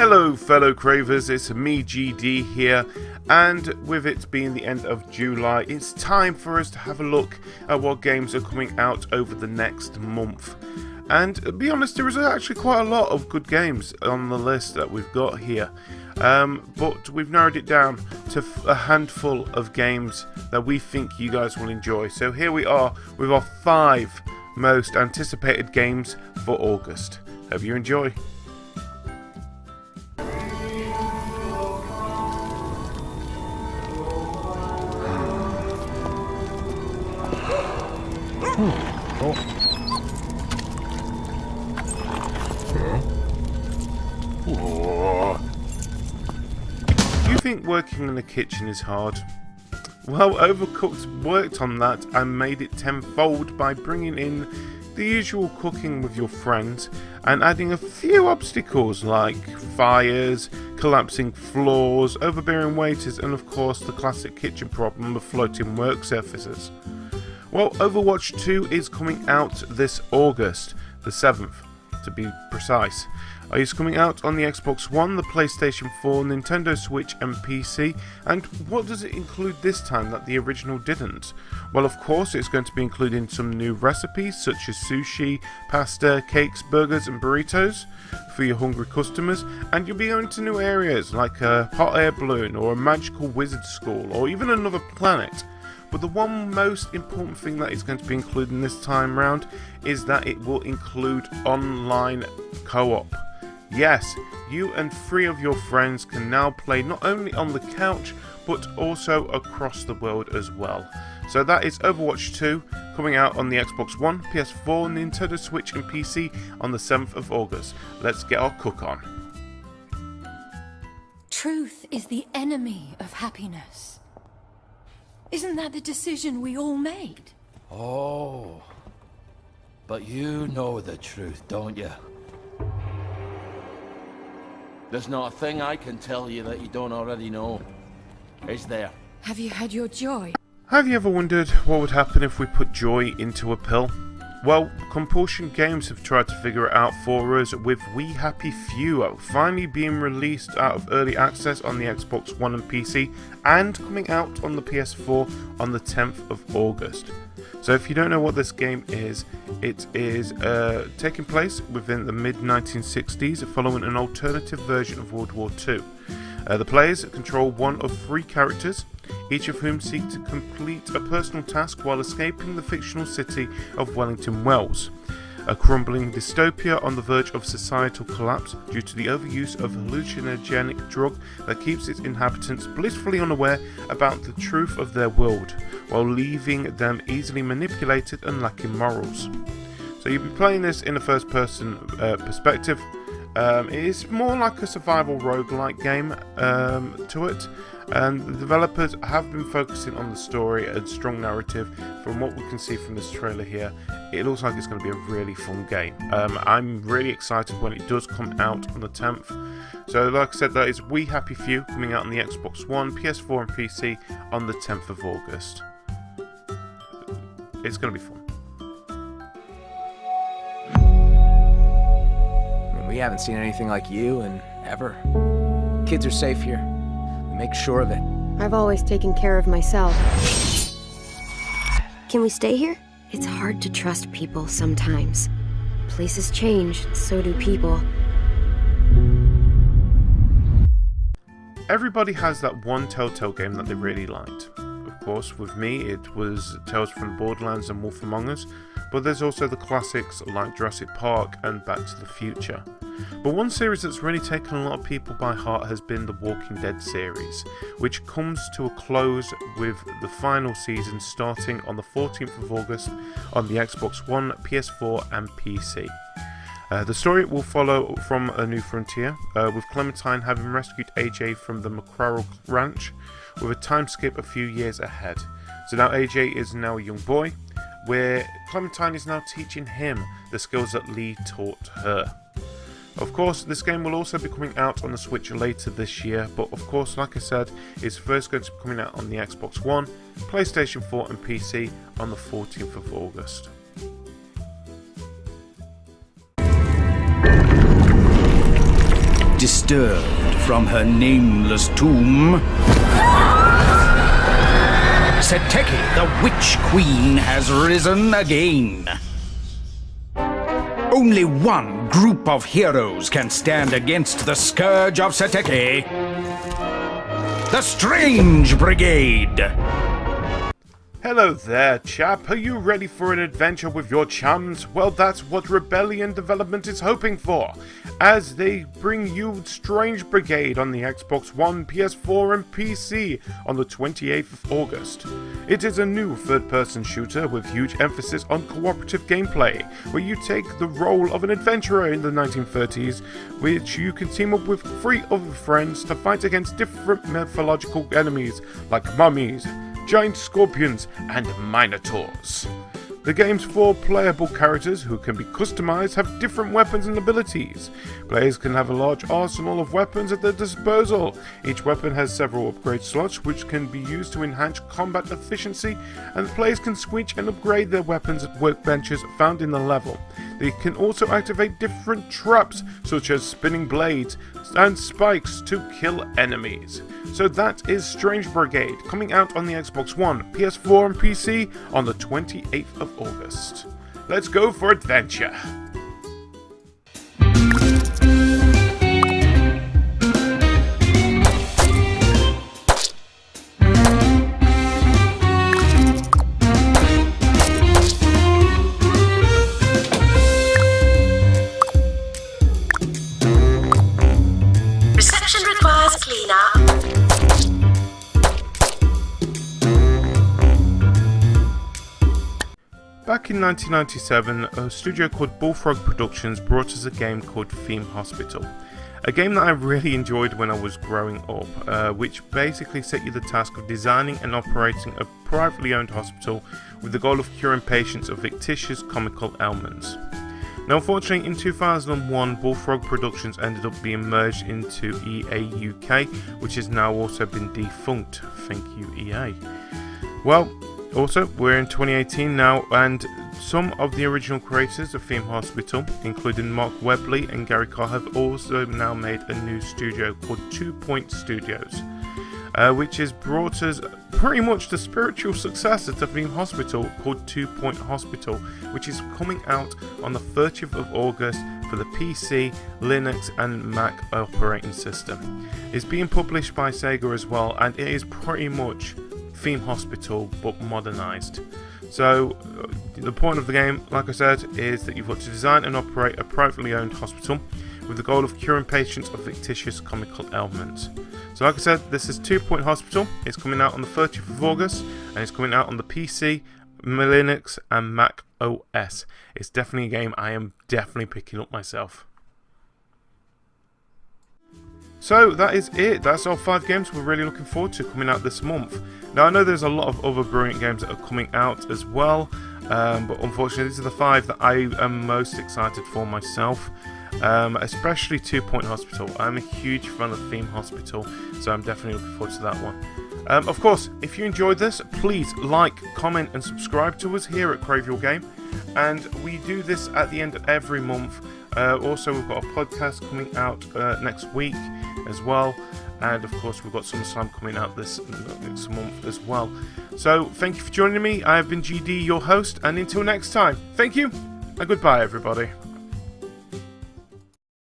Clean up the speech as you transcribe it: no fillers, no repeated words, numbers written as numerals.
Hello fellow cravers, it's me GD here, and with it being the end of July, it's time for us to have a look at what games are coming out over the next month. And to be honest, there is actually quite a lot of good games on the list that we've got here, but we've narrowed it down to a handful of games that we think you guys will enjoy. So here we are with our 5 most anticipated games for August. Hope you enjoy. Do you think working in a kitchen is hard? Well, Overcooked worked on that and made it tenfold by bringing in the usual cooking with your friends and adding a few obstacles like fires, collapsing floors, overbearing waiters, and of course the classic kitchen problem of floating work surfaces. Well, Overwatch 2 is coming out this August, the 7th to be precise. It's coming out on the Xbox One, the PlayStation 4, Nintendo Switch and PC. And what does it include this time that the original didn't? Well, of course it's going to be including some new recipes such as sushi, pasta, cakes, burgers and burritos for your hungry customers, and you'll be going to new areas like a hot air balloon or a magical wizard school or even another planet. But the one most important thing that is going to be included this time round is that it will include online co-op. Yes, you and 3 of your friends can now play not only on the couch but also across the world as well. So that is Overwatch 2 coming out on the Xbox One, PS4, Nintendo Switch and PC on the 7th of August. Let's get our cook on. Truth is the enemy of happiness. Isn't that the decision we all made? Oh, but you know the truth, don't you? There's not a thing I can tell you that you don't already know. Is there? Have you had your joy? Have you ever wondered what would happen if we put joy into a pill? Well, Compulsion Games have tried to figure it out for us with We Happy Few finally being released out of early access on the Xbox One and PC and coming out on the PS4 on the 10th of August. So if you don't know what this game is, it is taking place within the mid-1960s following an alternative version of World War II. The players control one of 3 characters, each of whom seek to complete a personal task while escaping the fictional city of Wellington Wells, a crumbling dystopia on the verge of societal collapse due to the overuse of a hallucinogenic drug that keeps its inhabitants blissfully unaware about the truth of their world, while leaving them easily manipulated and lacking morals. So you'll be playing this in a first-person perspective. It is more like a survival roguelike game to it, and the developers have been focusing on the story and strong narrative. From what we can see from this trailer here, it looks like it's going to be a really fun game. I'm really excited when it does come out on the 10th. So like I said, that is We Happy Few coming out on the Xbox One, PS4 and PC on the 10th of August. It's going to be fun. We haven't seen anything like you in ever. Kids are safe here. We make sure of it. I've always taken care of myself. Can we stay here? It's hard to trust people sometimes. Places change, so do people. Everybody has that one Telltale game that they really liked. Of course, with me it was Tales from the Borderlands and Wolf Among Us, but there's also the classics like Jurassic Park and Back to the Future. But one series that's really taken a lot of people by heart has been the Walking Dead series, which comes to a close with the final season starting on the 14th of August on the Xbox One, PS4 and PC. The story will follow from A New Frontier, with Clementine having rescued AJ from the McCarroll Ranch, with a time skip a few years ahead. So now AJ is now a young boy, where Clementine is now teaching him the skills that Lee taught her. Of course, this game will also be coming out on the Switch later this year, but of course, like I said, it's first going to be coming out on the Xbox One, PlayStation 4 and PC on the 14th of August. disturbed from her nameless tomb, Seteki, the Witch Queen, has risen again. Only one group of heroes can stand against the scourge of Seteki. The Strange Brigade! Hello there, chap. Are you ready for an adventure with your chums? Well, that's what Rebellion Development is hoping for, as they bring you Strange Brigade on the Xbox One, PS4 and PC on the 28th of August. It is a new third-person shooter with huge emphasis on cooperative gameplay, where you take the role of an adventurer in the 1930s, which you can team up with 3 other friends to fight against different mythological enemies like mummies, giant scorpions, and minotaurs. The game's 4 playable characters, who can be customized, have different weapons and abilities. Players can have a large arsenal of weapons at their disposal. Each weapon has several upgrade slots which can be used to enhance combat efficiency, and players can switch and upgrade their weapons at workbenches found in the level. They can also activate different traps, such as spinning blades and spikes, to kill enemies. So that is Strange Brigade, coming out on the Xbox One, PS4 and PC on the 28th of August. Let's go for adventure! Reception requires cleanup. Back in 1997, a studio called Bullfrog Productions brought us a game called Theme Hospital. A game that I really enjoyed when I was growing up, which basically set you the task of designing and operating a privately owned hospital with the goal of curing patients of fictitious comical ailments. Now, unfortunately, in 2001, Bullfrog Productions ended up being merged into EA UK, which has now also been defunct. Thank you, EA. Well, also, we're in 2018 now, and some of the original creators of Theme Hospital, including Mark Webley and Gary Carr, have also now made a new studio called 2 Point Studios, which has brought us pretty much the spiritual successor to Theme Hospital called 2 Point Hospital, which is coming out on the 30th of August for the PC, Linux and Mac operating system. It's being published by Sega as well, and it is pretty much Theme Hospital but modernized. So the point of the game, like I said, is that you've got to design and operate a privately owned hospital with the goal of curing patients of fictitious comical ailments. So like I said, this is 2 Point Hospital. It's coming out on the 30th of August, and it's coming out on the PC, Linux and Mac OS. It's definitely a game I am definitely picking up myself. So that is it. That's our 5 games we're really looking forward to coming out this month. Now, I know there's a lot of other brilliant games that are coming out as well, but unfortunately these are the 5 that I am most excited for myself, especially 2 Point Hospital. I'm a huge fan of Theme Hospital, so I'm definitely looking forward to that one. Of course, if you enjoyed this, please like, comment and subscribe to us here at Crave Your Game, and we do this at the end of every month. Also, we've got a podcast coming out next week as well, and of course we've got SummerSlam coming out this month as well. So thank you for joining me. I have been GD, your host, and until next time, thank you and goodbye everybody.